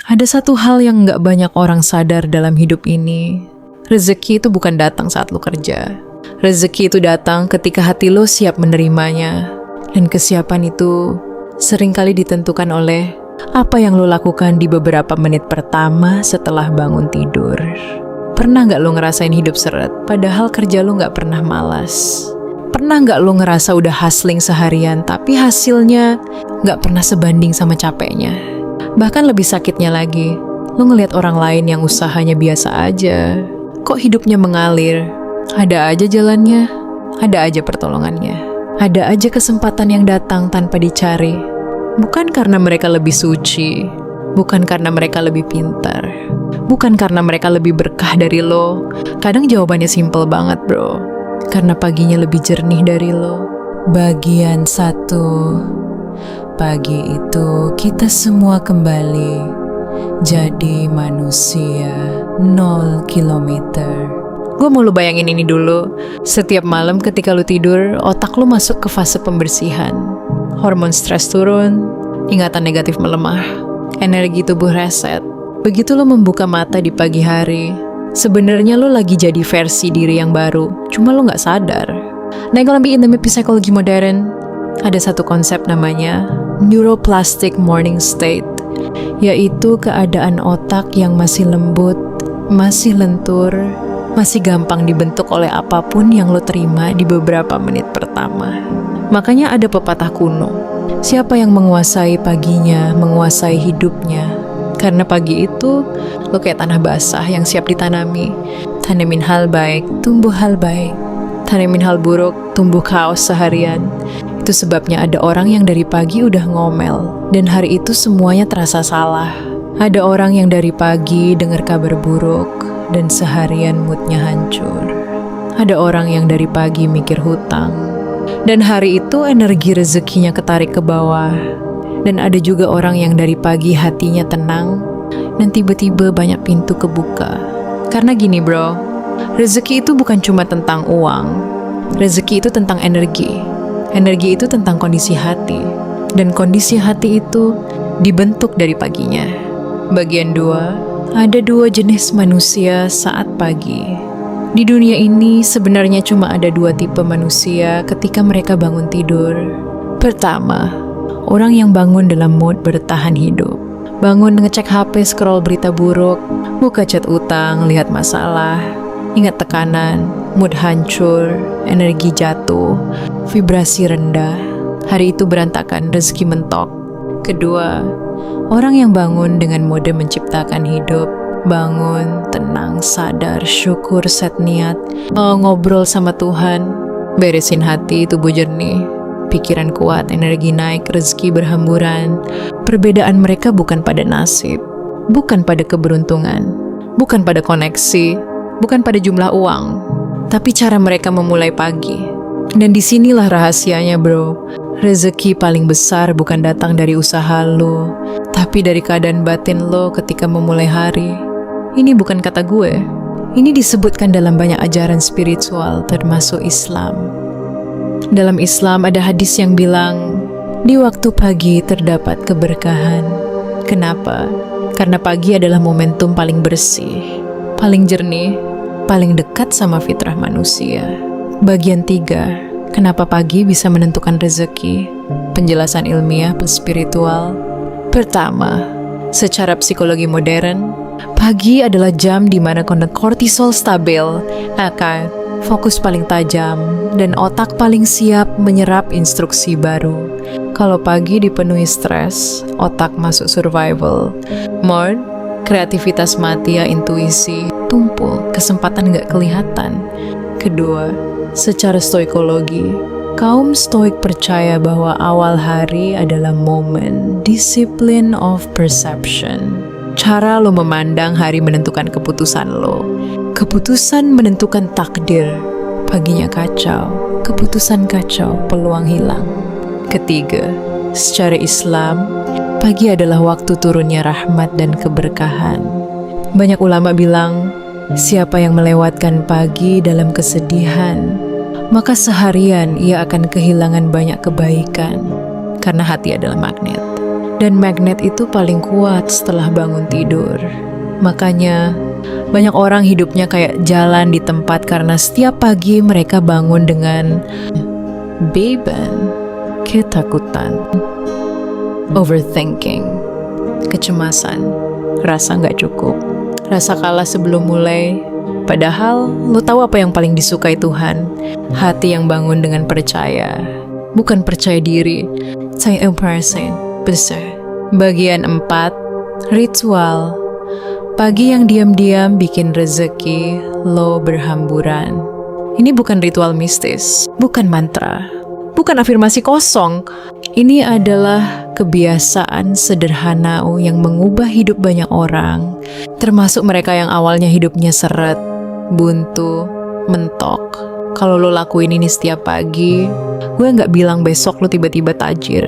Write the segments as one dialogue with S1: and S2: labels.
S1: Ada satu hal yang gak banyak orang sadar dalam hidup ini. Rezeki itu bukan datang saat lo kerja. Rezeki itu datang ketika hati lo siap menerimanya. Dan kesiapan itu seringkali ditentukan oleh apa yang lo lakukan di beberapa menit pertama setelah bangun tidur. Pernah gak lo ngerasain hidup seret, padahal kerja lo gak pernah malas? Pernah gak lo ngerasa udah hustling seharian, tapi hasilnya gak pernah sebanding sama capeknya? Bahkan lebih sakitnya lagi, lo ngelihat orang lain yang usahanya biasa aja. Kok hidupnya mengalir? Ada aja jalannya, ada aja pertolongannya. Ada aja kesempatan yang datang tanpa dicari. Bukan karena mereka lebih suci, bukan karena mereka lebih pintar, bukan karena mereka lebih berkah dari lo. Kadang jawabannya simple banget bro, karena paginya lebih jernih dari lo. Bagian 1. Pagi itu kita semua kembali jadi manusia 0 kilometer. Gue mau lu bayangin ini dulu. Setiap malam ketika lu tidur, otak lu masuk ke fase pembersihan. Hormon stres turun, ingatan negatif melemah, energi tubuh reset. Begitu lu membuka mata di pagi hari, sebenarnya lu lagi jadi versi diri yang baru, cuma lu gak sadar. Nah, kalau in the psychology modern, ada satu konsep namanya neuroplastic morning state, yaitu keadaan otak yang masih lembut, masih lentur, masih gampang dibentuk oleh apapun yang lo terima di beberapa menit pertama. Makanya ada pepatah kuno, siapa yang menguasai paginya, menguasai hidupnya. Karena pagi itu lo kayak tanah basah yang siap ditanami. Tanamin hal baik, tumbuh hal baik. Tanamin hal buruk, tumbuh kaos seharian. Itu sebabnya ada orang yang dari pagi udah ngomel, dan hari itu semuanya terasa salah. Ada orang yang dari pagi dengar kabar buruk, dan seharian moodnya hancur. Ada orang yang dari pagi mikir hutang, dan hari itu energi rezekinya ketarik ke bawah. Dan ada juga orang yang dari pagi hatinya tenang, dan tiba-tiba banyak pintu kebuka. Karena gini bro, rezeki itu bukan cuma tentang uang. Rezeki itu tentang energi. Energi itu tentang kondisi hati, dan kondisi hati itu dibentuk dari paginya. Bagian 2, ada 2 jenis manusia saat pagi. Di dunia ini sebenarnya cuma ada 2 tipe manusia ketika mereka bangun tidur. Pertama, orang yang bangun dalam mood bertahan hidup. Bangun ngecek HP, scroll berita buruk, buka chat utang, lihat masalah, ingat tekanan, mood hancur, energi jatuh, vibrasi rendah. Hari itu berantakan, rezeki mentok. Kedua, orang yang bangun dengan mode menciptakan hidup. Bangun, tenang, sadar, syukur, set niat, ngobrol sama Tuhan, beresin hati, tubuh jernih, pikiran kuat, energi naik, rezeki berhamburan. Perbedaan mereka bukan pada nasib, bukan pada keberuntungan, bukan pada koneksi, bukan pada jumlah uang, tapi cara mereka memulai pagi. Dan disinilah rahasianya bro. Rezeki paling besar bukan datang dari usaha lo, tapi dari keadaan batin lo ketika memulai hari. Ini bukan kata gue. Ini disebutkan dalam banyak ajaran spiritual, termasuk Islam. Dalam Islam ada hadis yang bilang, di waktu pagi terdapat keberkahan. Kenapa? Karena pagi adalah momentum paling bersih, paling jernih, paling dekat sama fitrah manusia. Bagian 3, kenapa pagi bisa menentukan rezeki? Penjelasan ilmiah plus spiritual. Pertama, secara psikologi modern, pagi adalah jam di mana kortisol stabil, fokus paling tajam, dan otak paling siap menyerap instruksi baru. Kalau pagi dipenuhi stres, otak masuk survival mode, kreativitas mati ya, intuisi tumpul, kesempatan nggak kelihatan. Kedua, secara stoikologi, kaum stoik percaya bahwa awal hari adalah momen discipline of perception. Cara lo memandang hari menentukan keputusan lo. Keputusan menentukan takdir. Paginya kacau, keputusan kacau, peluang hilang. Ketiga, secara Islam, pagi adalah waktu turunnya rahmat dan keberkahan. Banyak ulama bilang, siapa yang melewatkan pagi dalam kesedihan, maka seharian ia akan kehilangan banyak kebaikan. Karena hati adalah magnet. Dan magnet itu paling kuat setelah bangun tidur. Makanya banyak orang hidupnya kayak jalan di tempat karena setiap pagi mereka bangun dengan beban, ketakutan, overthinking, kecemasan, rasa nggak cukup, rasa kalah sebelum mulai. Padahal lo tahu apa yang paling disukai Tuhan? Hati yang bangun dengan percaya, bukan percaya diri. Saya besar. Bagian 4, ritual. Pagi yang diam-diam bikin rezeki lo berhamburan. Ini bukan ritual mistis, bukan mantra, bukan afirmasi kosong. Ini adalah kebiasaan sederhana yang mengubah hidup banyak orang, termasuk mereka yang awalnya hidupnya seret, buntu, mentok. Kalau lo lakuin ini setiap pagi, gue nggak bilang besok lo tiba-tiba tajir,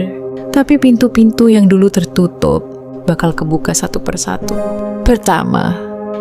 S1: tapi pintu-pintu yang dulu tertutup bakal kebuka satu persatu. Pertama,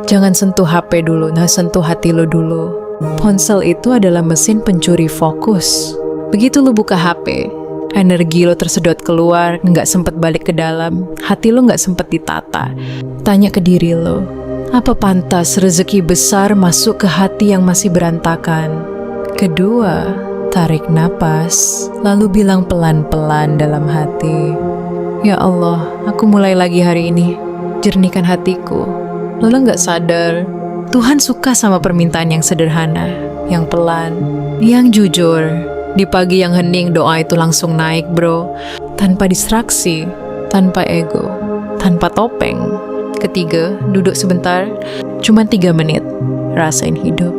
S1: jangan sentuh HP dulu, sentuh hati lo dulu. Ponsel itu adalah mesin pencuri fokus. Begitu lo buka HP, energi lo tersedot keluar, nggak sempet balik ke dalam, hati lo nggak sempet ditata. Tanya ke diri lo, apa pantas rezeki besar masuk ke hati yang masih berantakan? Kedua, tarik napas, lalu bilang pelan-pelan dalam hati, ya Allah, aku mulai lagi hari ini, jernihkan hatiku. Lo nggak sadar, Tuhan suka sama permintaan yang sederhana, yang pelan, yang jujur. Di pagi yang hening, doa itu langsung naik, bro. Tanpa distraksi, tanpa ego, tanpa topeng. Ketiga, duduk sebentar, cuma 3 menit, rasain hidup.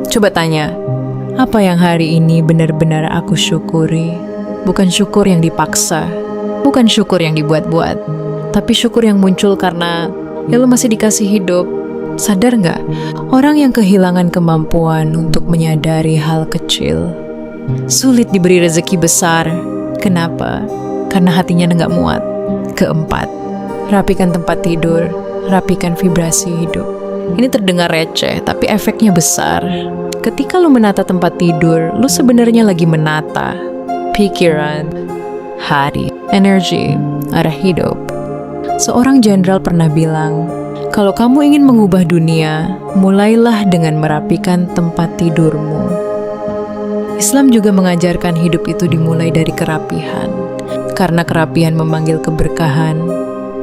S1: Coba tanya, apa yang hari ini benar-benar aku syukuri? Bukan syukur yang dipaksa, bukan syukur yang dibuat-buat, tapi syukur yang muncul karena ya lo masih dikasih hidup. Sadar nggak? Orang yang kehilangan kemampuan untuk menyadari hal kecil sulit diberi rezeki besar. Kenapa? Karena hatinya nggak muat. Keempat, rapikan tempat tidur, rapikan vibrasi hidup. Ini terdengar receh, tapi efeknya besar. Ketika lo menata tempat tidur, lo sebenarnya lagi menata pikiran, hati, energi, arah hidup. Seorang jenderal pernah bilang, kalau kamu ingin mengubah dunia, mulailah dengan merapikan tempat tidurmu. Islam juga mengajarkan hidup itu dimulai dari kerapihan, karena kerapihan memanggil keberkahan,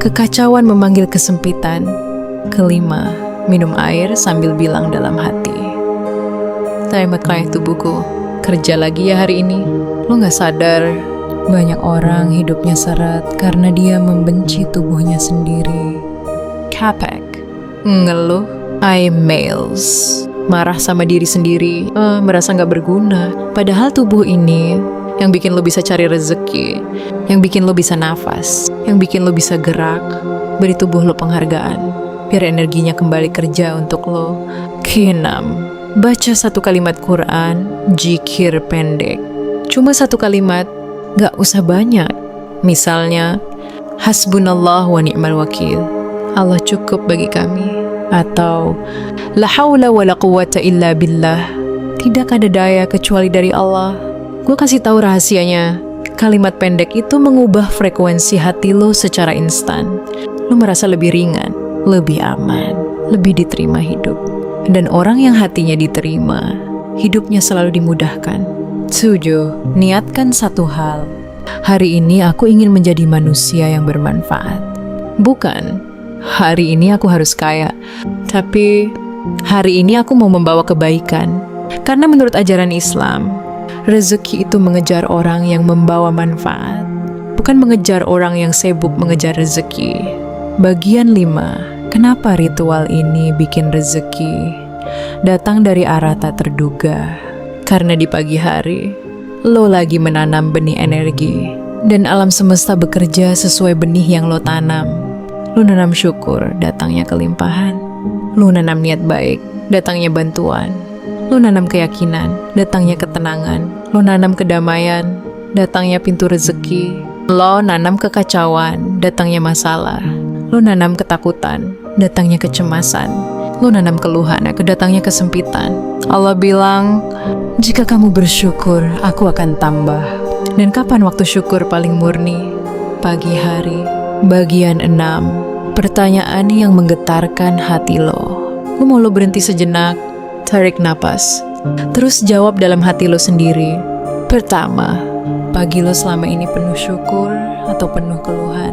S1: kekacauan memanggil kesempitan. Kelima, minum air sambil bilang dalam hati, terima kasih tubuhku, kerja lagi ya hari ini. Lo gak sadar, banyak orang hidupnya seret karena dia membenci tubuhnya sendiri. Capek, ngeluh, males, marah sama diri sendiri, merasa gak berguna. Padahal tubuh ini yang bikin lo bisa cari rezeki, yang bikin lo bisa nafas, yang bikin lo bisa gerak. Beri tubuh lo penghargaan, biar energinya kembali kerja untuk lo. Keenam, baca 1 kalimat Quran, zikir pendek. Cuma 1 kalimat, gak usah banyak. Misalnya, hasbunallah wa ni'mal wakil, Allah cukup bagi kami. Atau, la hawla wa la quwwata illa billah, tidak ada daya kecuali dari Allah. Gue kasih tahu rahasianya, kalimat pendek itu mengubah frekuensi hati lo secara instan. Lo merasa lebih ringan, lebih aman, lebih diterima hidup. Dan orang yang hatinya diterima, hidupnya selalu dimudahkan. 7. Niatkan satu hal. Hari ini aku ingin menjadi manusia yang bermanfaat. Bukan, hari ini aku harus kaya. Tapi, hari ini aku mau membawa kebaikan. Karena menurut ajaran Islam, rezeki itu mengejar orang yang membawa manfaat, bukan mengejar orang yang sibuk mengejar rezeki. Bagian 5. Kenapa ritual ini bikin rezeki datang dari arah tak terduga? Karena di pagi hari, lo lagi menanam benih energi, dan alam semesta bekerja sesuai benih yang lo tanam. Lo nanam syukur, datangnya kelimpahan. Lo nanam niat baik, datangnya bantuan. Lo nanam keyakinan, datangnya ketenangan. Lo nanam kedamaian, datangnya pintu rezeki. Lo nanam kekacauan, datangnya masalah. Lo nanam ketakutan, datangnya kecemasan. Lo nanam keluhan, datangnya kesempitan. Allah bilang, jika kamu bersyukur, aku akan tambah. Dan kapan waktu syukur paling murni? Pagi hari, Bagian 6. Pertanyaan yang menggetarkan hati lo. Gue mau lo berhenti sejenak, tarik napas, terus jawab dalam hati lo sendiri. Pertama, pagi lo selama ini penuh syukur atau penuh keluhan?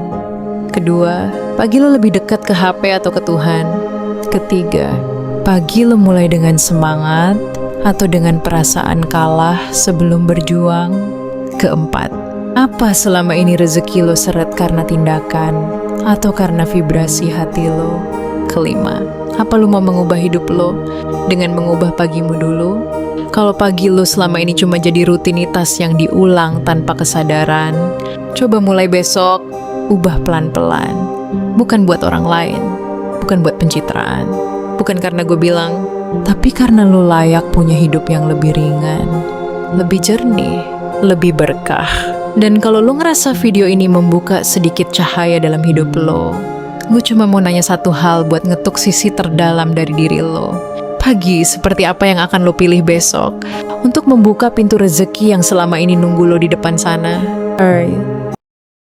S1: Kedua, pagi lo lebih dekat ke HP atau ke Tuhan? Ketiga, pagi lo mulai dengan semangat atau dengan perasaan kalah sebelum berjuang? Keempat, apa selama ini rezeki lo seret karena tindakan atau karena vibrasi hati lo? Kelima, apa lo mau mengubah hidup lo dengan mengubah pagimu dulu? Kalau pagi lo selama ini cuma jadi rutinitas yang diulang tanpa kesadaran, coba mulai besok, ubah pelan-pelan. Bukan buat orang lain, bukan buat pencitraan, bukan karena gue bilang, tapi karena lo layak punya hidup yang lebih ringan, lebih jernih, lebih berkah. Dan kalau lo ngerasa video ini membuka sedikit cahaya dalam hidup lo, gue cuma mau nanya satu hal buat ngetuk sisi terdalam dari diri lo. Pagi seperti apa yang akan lo pilih besok untuk membuka pintu rezeki yang selama ini nunggu lo di depan sana? Alright.